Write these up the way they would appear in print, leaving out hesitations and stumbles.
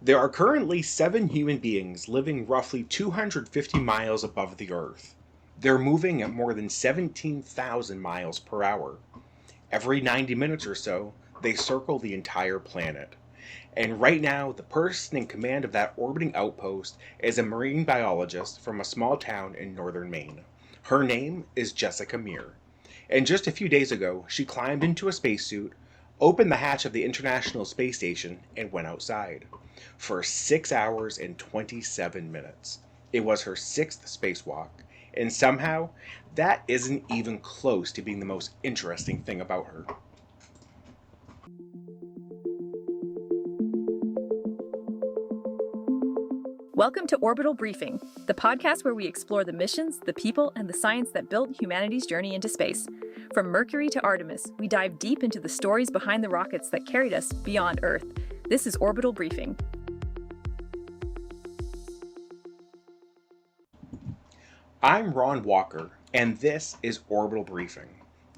There are currently 7 human beings living roughly 250 miles above the Earth. They're moving at more than 17,000 miles per hour. Every 90 minutes or so, they circle the entire planet. And right now, the person in command of that orbiting outpost is a marine biologist from a small town in northern Maine. Her name is Jessica Meir. And just a few days ago, she climbed into a spacesuit, opened the hatch of the International Space Station, and went outside. For 6 hours and 27 minutes. It was her 6th spacewalk, and somehow, that isn't even close to being the most interesting thing about her. Welcome to Orbital Briefing, the podcast where we explore the missions, the people, and the science that built humanity's journey into space. From Mercury to Artemis, we dive deep into the stories behind the rockets that carried us beyond Earth. This is Orbital Briefing. I'm Ron Walker, and this is Orbital Briefing.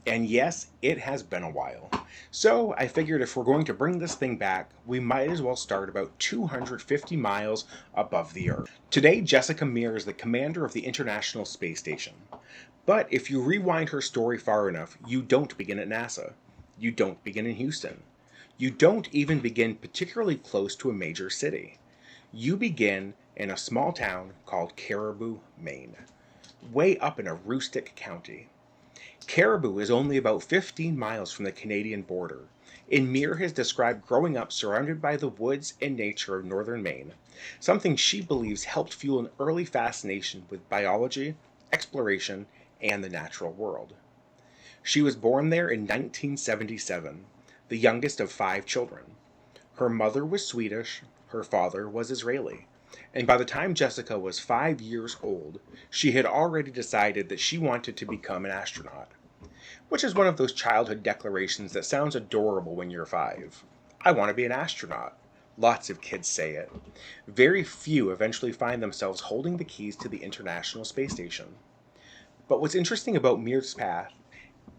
And yes, it has been a while. So I figured if we're going to bring this thing back, we might as well start about 250 miles above the Earth. Today, Jessica Meir is the commander of the International Space Station. But if you rewind her story far enough, you don't begin at NASA. You don't begin in Houston. You don't even begin particularly close to a major city. You begin in a small town called Caribou, Maine, way up in a rustic county. Caribou is only about 15 miles from the Canadian border, and Meir has described growing up surrounded by the woods and nature of northern Maine, something she believes helped fuel an early fascination with biology, exploration, and the natural world. She was born there in 1977, the youngest of 5 children. Her mother was Swedish, her father was Israeli, and by the time Jessica was 5 years old, she had already decided that she wanted to become an astronaut. Which is one of those childhood declarations that sounds adorable when you're 5. I want to be an astronaut. Lots of kids say it. Very few eventually find themselves holding the keys to the International Space Station. But what's interesting about Meir's path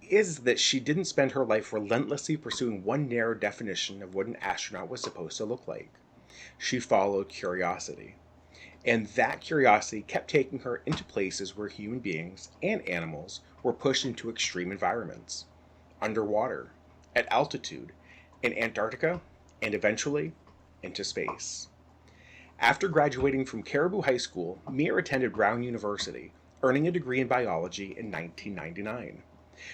is that she didn't spend her life relentlessly pursuing one narrow definition of what an astronaut was supposed to look like. She followed curiosity. And that curiosity kept taking her into places where human beings and animals were pushed into extreme environments. Underwater, at altitude, in Antarctica, and eventually into space. After graduating from Caribou High School, Meir attended Brown University, earning a degree in biology in 1999.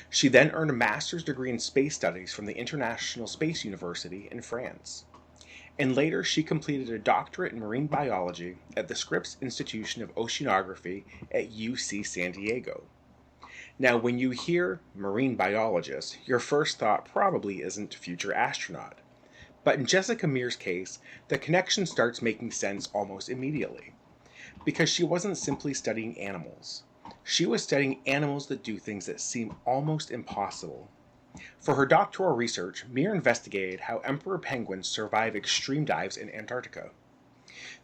She then earned a master's degree in space studies from the International Space University in France. And later she completed a doctorate in marine biology at the Scripps Institution of Oceanography at UC San Diego. Now, when you hear marine biologist, your first thought probably isn't future astronaut. But in Jessica Meir's case, the connection starts making sense almost immediately. Because she wasn't simply studying animals. She was studying animals that do things that seem almost impossible. For her doctoral research, Meir investigated how emperor penguins survive extreme dives in Antarctica.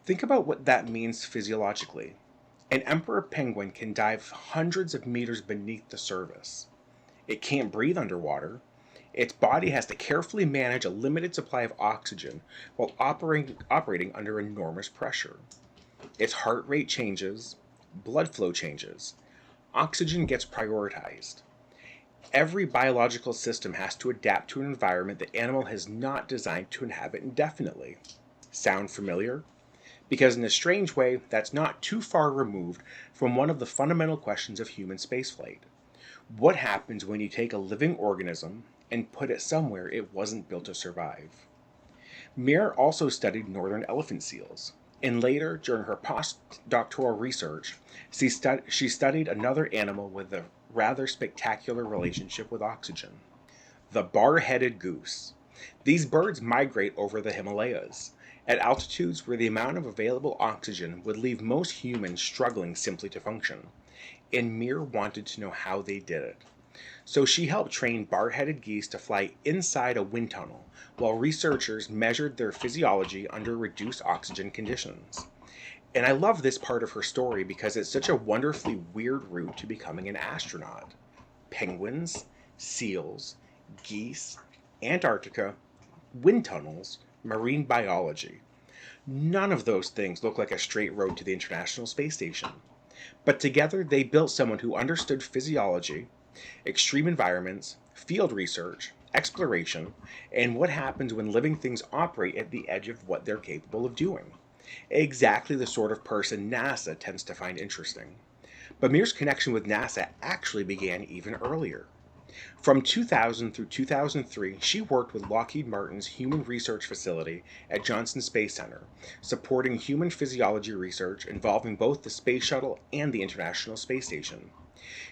Think about what that means physiologically. An emperor penguin can dive hundreds of meters beneath the surface. It can't breathe underwater. Its body has to carefully manage a limited supply of oxygen while operating under enormous pressure. Its heart rate changes, blood flow changes, oxygen gets prioritized. Every biological system has to adapt to an environment the animal has not designed to inhabit indefinitely. Sound familiar? Because in a strange way, that's not too far removed from one of the fundamental questions of human spaceflight. What happens when you take a living organism and put it somewhere it wasn't built to survive? Meir also studied northern elephant seals, and later, during her postdoctoral research, she studied another animal with a rather spectacular relationship with oxygen. The bar-headed goose. These birds migrate over the Himalayas, at altitudes where the amount of available oxygen would leave most humans struggling simply to function. And Meir wanted to know how they did it. So she helped train bar-headed geese to fly inside a wind tunnel, while researchers measured their physiology under reduced oxygen conditions. And I love this part of her story because it's such a wonderfully weird route to becoming an astronaut. Penguins, seals, geese, Antarctica, wind tunnels, marine biology. None of those things look like a straight road to the International Space Station. But together they built someone who understood physiology, extreme environments, field research, exploration, and what happens when living things operate at the edge of what they're capable of doing. Exactly the sort of person NASA tends to find interesting. But Meir's connection with NASA actually began even earlier. From 2000 through 2003, she worked with Lockheed Martin's Human Research Facility at Johnson Space Center, supporting human physiology research involving both the Space Shuttle and the International Space Station.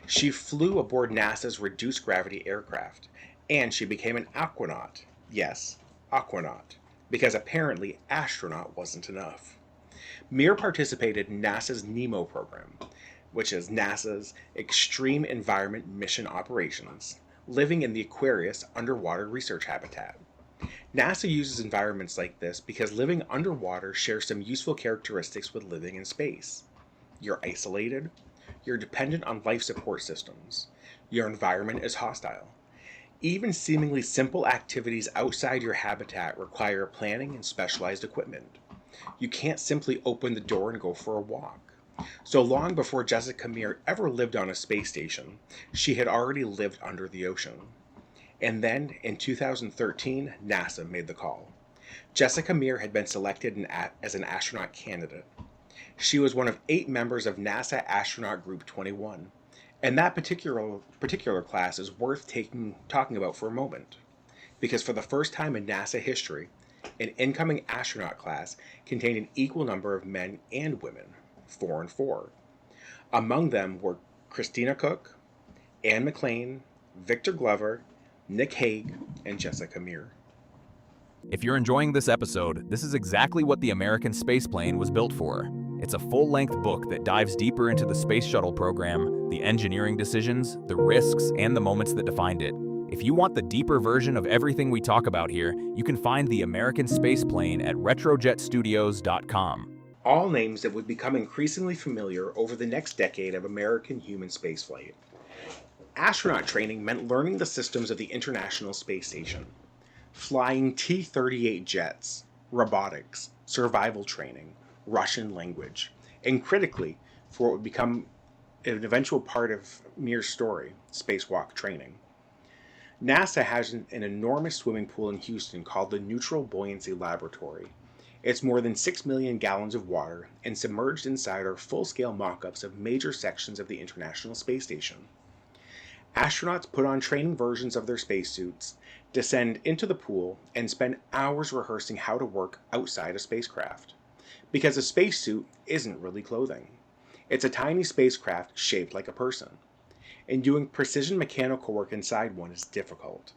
She flew aboard NASA's reduced gravity aircraft, and she became an aquanaut. Yes, aquanaut, because apparently astronaut wasn't enough. Meir participated in NASA's NEMO program, which is NASA's Extreme Environment Mission Operations, living in the Aquarius underwater research habitat. NASA uses environments like this because living underwater shares some useful characteristics with living in space. You're isolated, you're dependent on life support systems, your environment is hostile. Even seemingly simple activities outside your habitat require planning and specialized equipment. You can't simply open the door and go for a walk. So long before Jessica Meir ever lived on a space station, she had already lived under the ocean. And then, in 2013, NASA made the call. Jessica Meir had been selected as an astronaut candidate. She was one of 8 members of NASA Astronaut Group 21, and that particular class is worth talking about for a moment, because for the first time in NASA history, an incoming astronaut class contained an equal number of men and women, 4 and 4. Among them were Christina Koch, Anne McLean, Victor Glover, Nick Hague, and Jessica Meir. If you're enjoying this episode, this is exactly what the American spaceplane was built for. It's a full-length book that dives deeper into the Space Shuttle program, the engineering decisions, the risks, and the moments that defined it. If you want the deeper version of everything we talk about here, you can find the American spaceplane at retrojetstudios.com. All names that would become increasingly familiar over the next decade of American human spaceflight. Astronaut training meant learning the systems of the International Space Station. Flying T-38 jets, robotics, survival training, Russian language, and critically, for what would become an eventual part of Meir's story, spacewalk training. NASA has an enormous swimming pool in Houston called the Neutral Buoyancy Laboratory. It's more than 6 million gallons of water, and submerged inside are full-scale mock-ups of major sections of the International Space Station. Astronauts put on training versions of their spacesuits, descend into the pool, and spend hours rehearsing how to work outside a spacecraft. Because a spacesuit isn't really clothing. It's a tiny spacecraft shaped like a person. And doing precision mechanical work inside one is difficult.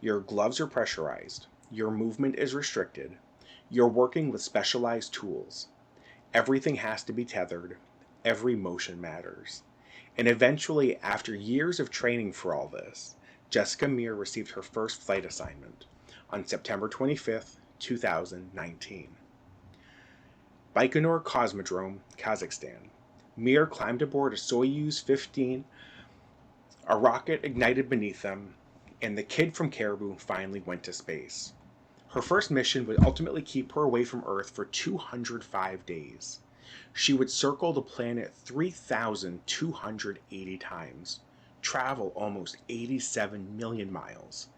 Your gloves are pressurized, your movement is restricted, you're working with specialized tools. Everything has to be tethered, every motion matters. And eventually, after years of training for all this, Jessica Meir received her first flight assignment on September 25, 2019. Baikonur Cosmodrome, Kazakhstan. Meir climbed aboard a Soyuz 15, a rocket ignited beneath them, and the kid from Caribou finally went to space. Her first mission would ultimately keep her away from Earth for 205 days. She would circle the planet 3,280 times, travel almost 87 million miles,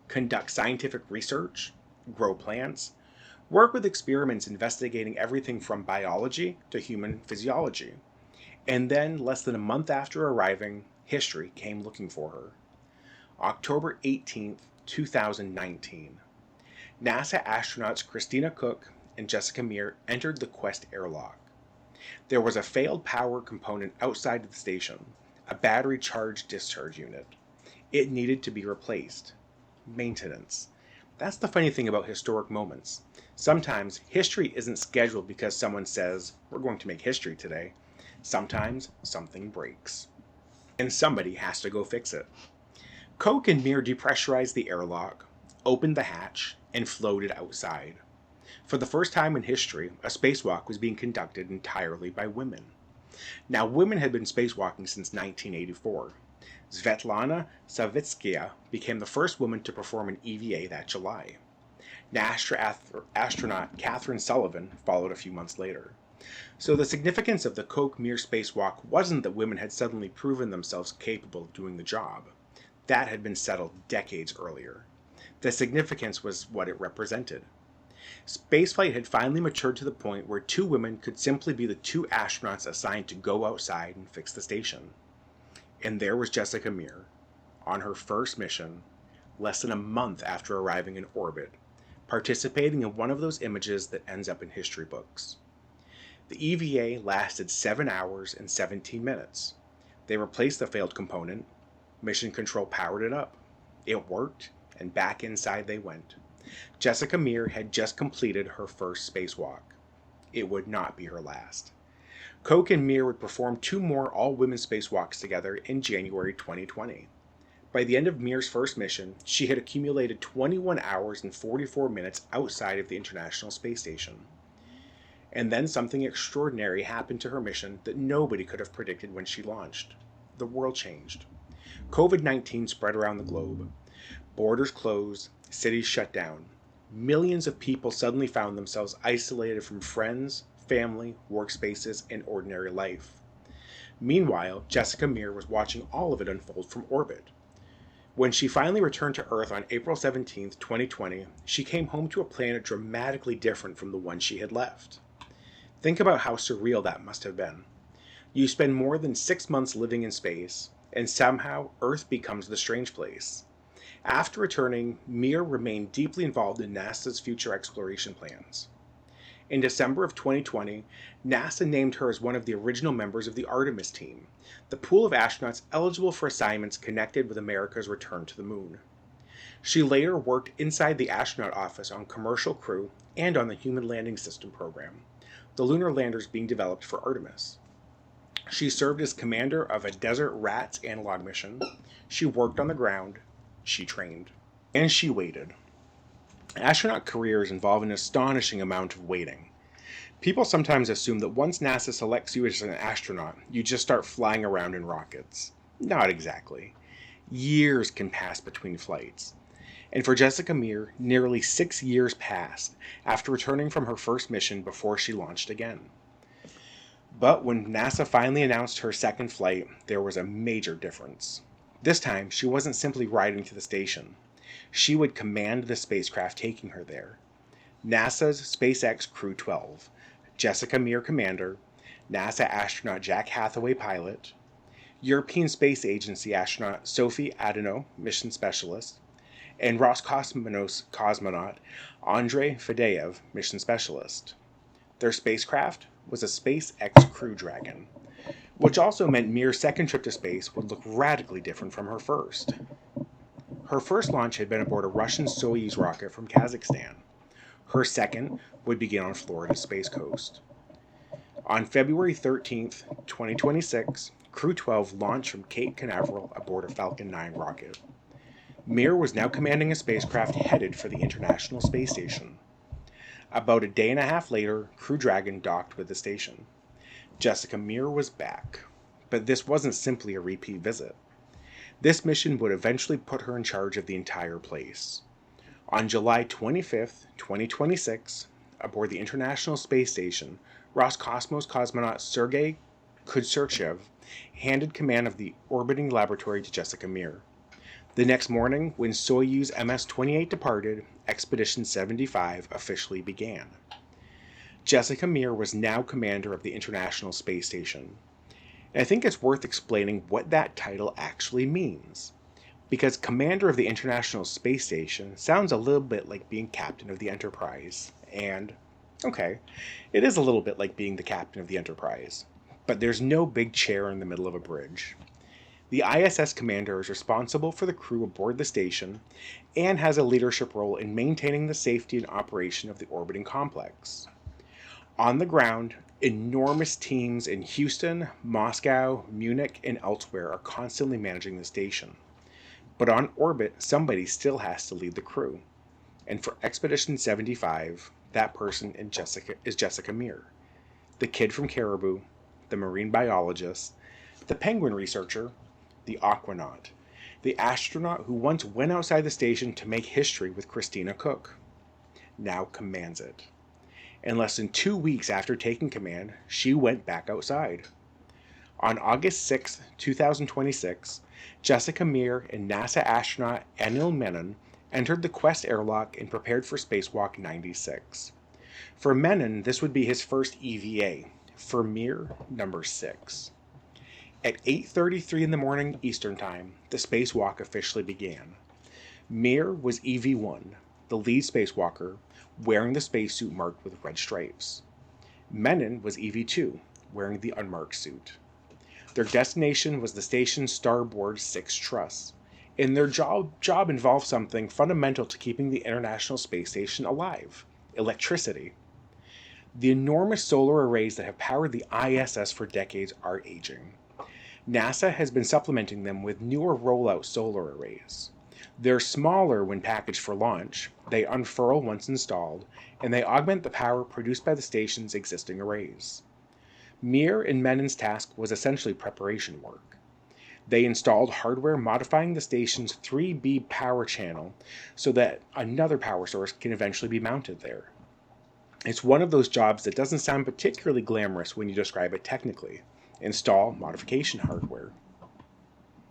conduct scientific research, grow plants, work with experiments investigating everything from biology to human physiology. And then, less than a month after arriving, history came looking for her. October 18, 2019. NASA astronauts Christina Koch and Jessica Meir entered the Quest airlock. There was a failed power component outside of the station, a battery charge discharge unit. It needed to be replaced. Maintenance. That's the funny thing about historic moments. Sometimes history isn't scheduled because someone says, we're going to make history today. Sometimes something breaks. And somebody has to go fix it. Koch and Meir depressurized the airlock, opened the hatch, and floated outside. For the first time in history, a spacewalk was being conducted entirely by women. Now, women had been spacewalking since 1984. Svetlana Savitskaya became the first woman to perform an EVA that July. Astronaut Catherine Sullivan followed a few months later. So the significance of the Koch-Meir spacewalk wasn't that women had suddenly proven themselves capable of doing the job. That had been settled decades earlier. The significance was what it represented. Spaceflight had finally matured to the point where two women could simply be the two astronauts assigned to go outside and fix the station. And there was Jessica Meir, on her first mission, less than a month after arriving in orbit, participating in one of those images that ends up in history books. The EVA lasted 7 hours and 17 minutes. They replaced the failed component. Mission Control powered it up. It worked, and back inside they went. Jessica Meir had just completed her first spacewalk. It would not be her last. Koch and Meir would perform 2 more all-women spacewalks together in January 2020. By the end of Meir's first mission, she had accumulated 21 hours and 44 minutes outside of the International Space Station. And then something extraordinary happened to her mission that nobody could have predicted when she launched. The world changed. COVID-19 spread around the globe. Borders closed, cities shut down. Millions of people suddenly found themselves isolated from friends, family, workspaces, and ordinary life. Meanwhile, Jessica Meir was watching all of it unfold from orbit. When she finally returned to Earth on April 17, 2020, she came home to a planet dramatically different from the one she had left. Think about how surreal that must have been. You spend more than 6 months living in space, and somehow Earth becomes the strange place. After returning, Meir remained deeply involved in NASA's future exploration plans. In December of 2020, NASA named her as one of the original members of the Artemis team, the pool of astronauts eligible for assignments connected with America's return to the moon. She later worked inside the astronaut office on commercial crew and on the Human Landing System program, the lunar landers being developed for Artemis. She served as commander of a Desert Rats analog mission. She worked on the ground. She trained. And she waited. Astronaut careers involve an astonishing amount of waiting. People sometimes assume that once NASA selects you as an astronaut, you just start flying around in rockets. Not exactly. Years can pass between flights. And for Jessica Meir, nearly 6 years passed after returning from her first mission before she launched again. But when NASA finally announced her second flight, there was a major difference. This time, she wasn't simply riding to the station. She would command the spacecraft taking her there. NASA's SpaceX Crew 12, Jessica Meir commander, NASA astronaut Jack Hathaway pilot, European Space Agency astronaut Sophie Adano, mission specialist, and Roscosmos cosmonaut Andrei Fadeev, mission specialist. Their spacecraft was a SpaceX Crew Dragon, which also meant Meir's second trip to space would look radically different from her first. Her first launch had been aboard a Russian Soyuz rocket from Kazakhstan. Her second would begin on Florida's Space Coast. On February 13, 2026, Crew 12 launched from Cape Canaveral aboard a Falcon 9 rocket. Meir was now commanding a spacecraft headed for the International Space Station. About a day and a half later, Crew Dragon docked with the station. Jessica Meir was back, but this wasn't simply a repeat visit. This mission would eventually put her in charge of the entire place. On July 25, 2026, aboard the International Space Station, Roscosmos cosmonaut Sergei Kudserchev handed command of the orbiting laboratory to Jessica Meir. The next morning, when Soyuz MS-28 departed, Expedition 75 officially began. Jessica Meir was now commander of the International Space Station. And I think it's worth explaining what that title actually means. Because commander of the International Space Station sounds a little bit like being captain of the Enterprise. And, okay, it is a little bit like being the captain of the Enterprise. But there's no big chair in the middle of a bridge. The ISS commander is responsible for the crew aboard the station and has a leadership role in maintaining the safety and operation of the orbiting complex. On the ground, enormous teams in Houston, Moscow, Munich, and elsewhere are constantly managing the station. But on orbit, somebody still has to lead the crew. And for Expedition 75, that person is Jessica Meir, the kid from Caribou, the marine biologist, the penguin researcher, the aquanaut, the astronaut who once went outside the station to make history with Christina Koch. now commands it. In less than 2 weeks after taking command, she went back outside. On August 6, 2026, Jessica Meir and NASA astronaut Anil Menon entered the Quest airlock and prepared for Spacewalk 96. For Menon, this would be his first EVA. For Meir, number 6. At 8:33 in the morning Eastern Time, the spacewalk officially began. Meir was EV1, the lead spacewalker, wearing the spacesuit marked with red stripes. Menon was EV2, wearing the unmarked suit. Their destination was the station's starboard 6 truss, and their job involved something fundamental to keeping the International Space Station alive: electricity. The enormous solar arrays that have powered the ISS for decades are aging. NASA has been supplementing them with newer rollout solar arrays. They're smaller when packaged for launch, they unfurl once installed, and they augment the power produced by the station's existing arrays. Meir and Menon's task was essentially preparation work. They installed hardware modifying the station's 3B power channel so that another power source can eventually be mounted there. It's one of those jobs that doesn't sound particularly glamorous when you describe it technically. Install modification hardware.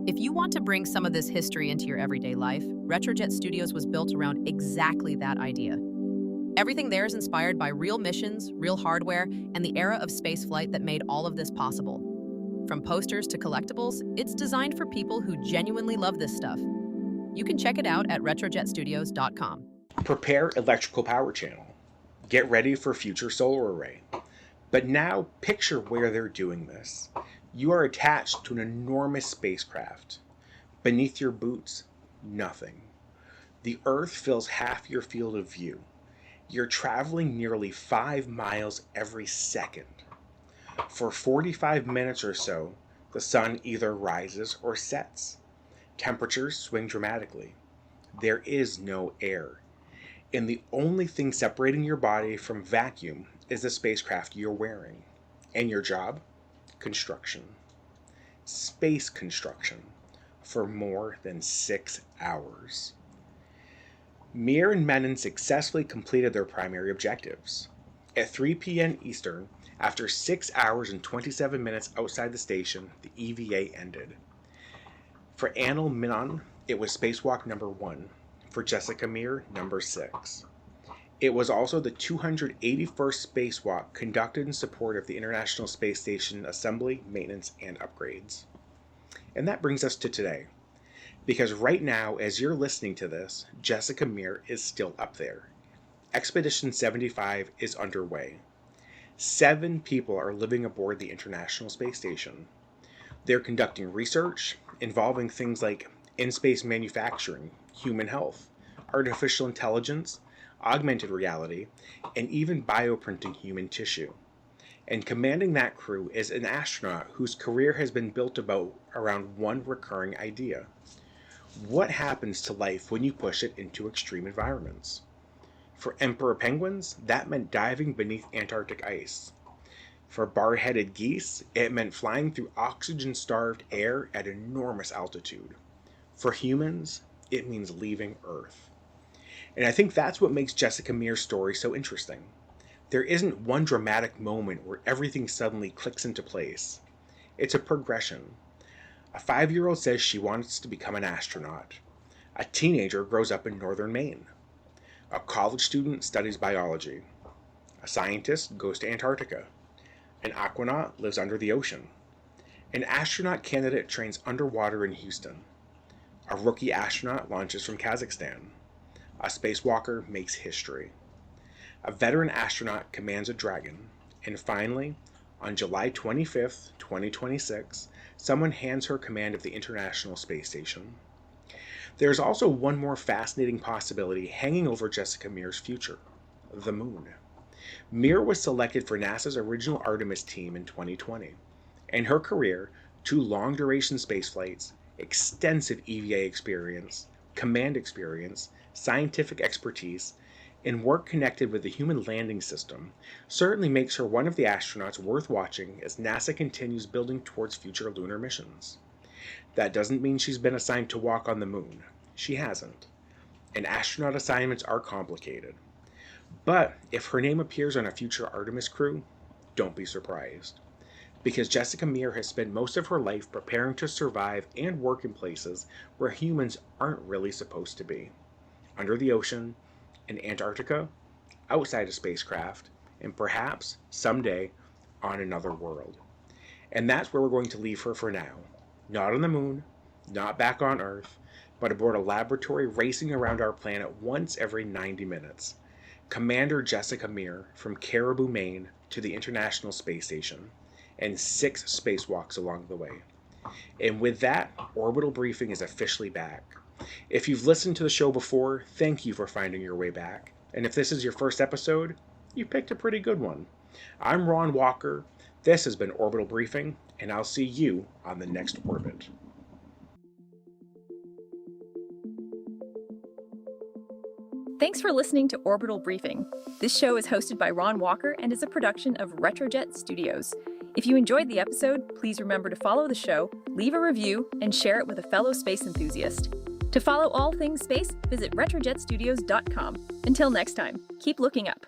If you want to bring some of this history into your everyday life, Retrojet Studios was built around exactly that idea. Everything there is inspired by real missions, real hardware, and the era of spaceflight that made all of this possible. From posters to collectibles, it's designed for people who genuinely love this stuff. You can check it out at retrojetstudios.com. Prepare electrical power channel. Get ready for future solar array. But now picture where they're doing this. You are attached to an enormous spacecraft. Beneath your boots, nothing. The Earth fills half your field of view. You're traveling nearly 5 miles every second. For 45 minutes or so, the sun either rises or sets. Temperatures swing dramatically. There is no air. And the only thing separating your body from vacuum is the spacecraft you're wearing. And your job? Construction. Space construction. For more than 6 hours. Meir and Menon successfully completed their primary objectives. At 3 p.m. Eastern, after 6 hours and 27 minutes outside the station, the EVA ended. For Anil Menon, it was spacewalk number 1. For Jessica Meir, number 6. It was also the 281st spacewalk conducted in support of the International Space Station assembly, maintenance, and upgrades. And that brings us to today. Because right now, as you're listening to this, Jessica Meir is still up there. Expedition 75 is underway. 7 people are living aboard the International Space Station. They're conducting research involving things like in-space manufacturing, human health, artificial intelligence, augmented reality, and even bioprinting human tissue. And commanding that crew is an astronaut whose career has been built around one recurring idea. What happens to life when you push it into extreme environments? For emperor penguins, that meant diving beneath Antarctic ice. For bar-headed geese, it meant flying through oxygen-starved air at enormous altitude. For humans, it means leaving Earth. And I think that's what makes Jessica Meir's story so interesting. There isn't one dramatic moment where everything suddenly clicks into place. It's a progression. A 5-year-old says she wants to become an astronaut. A teenager grows up in northern Maine. A college student studies biology. A scientist goes to Antarctica. An aquanaut lives under the ocean. An astronaut candidate trains underwater in Houston. A rookie astronaut launches from Kazakhstan. A spacewalker makes history. A veteran astronaut commands a Dragon. And finally, on July 25th, 2026, someone hands her command of the International Space Station. There's also one more fascinating possibility hanging over Jessica Meir's future: the moon. Meir was selected for NASA's original Artemis team in 2020. In her career, 2 long-duration spaceflights, extensive EVA experience, command experience, scientific expertise, and work connected with the human landing system certainly makes her one of the astronauts worth watching as NASA continues building towards future lunar missions. That doesn't mean she's been assigned to walk on the moon. She hasn't. And astronaut assignments are complicated. But if her name appears on a future Artemis crew, don't be surprised. Because Jessica Meir has spent most of her life preparing to survive and work in places where humans aren't really supposed to be. Under the ocean, in Antarctica, outside a spacecraft, and perhaps, someday, on another world. And that's where we're going to leave her for now. Not on the moon, not back on Earth, but aboard a laboratory racing around our planet once every 90 minutes. Commander Jessica Meir from Caribou, Maine to the International Space Station, and 6 spacewalks along the way. And with that, Orbital Briefing is officially back. If you've listened to the show before, thank you for finding your way back. And if this is your first episode, you picked a pretty good one. I'm Ron Walker, this has been Orbital Briefing, and I'll see you on the next orbit. Thanks for listening to Orbital Briefing. This show is hosted by Ron Walker and is a production of Retrojet Studios. If you enjoyed the episode, please remember to follow the show, leave a review, and share it with a fellow space enthusiast. To follow all things space, visit retrojetstudios.com. Until next time, keep looking up.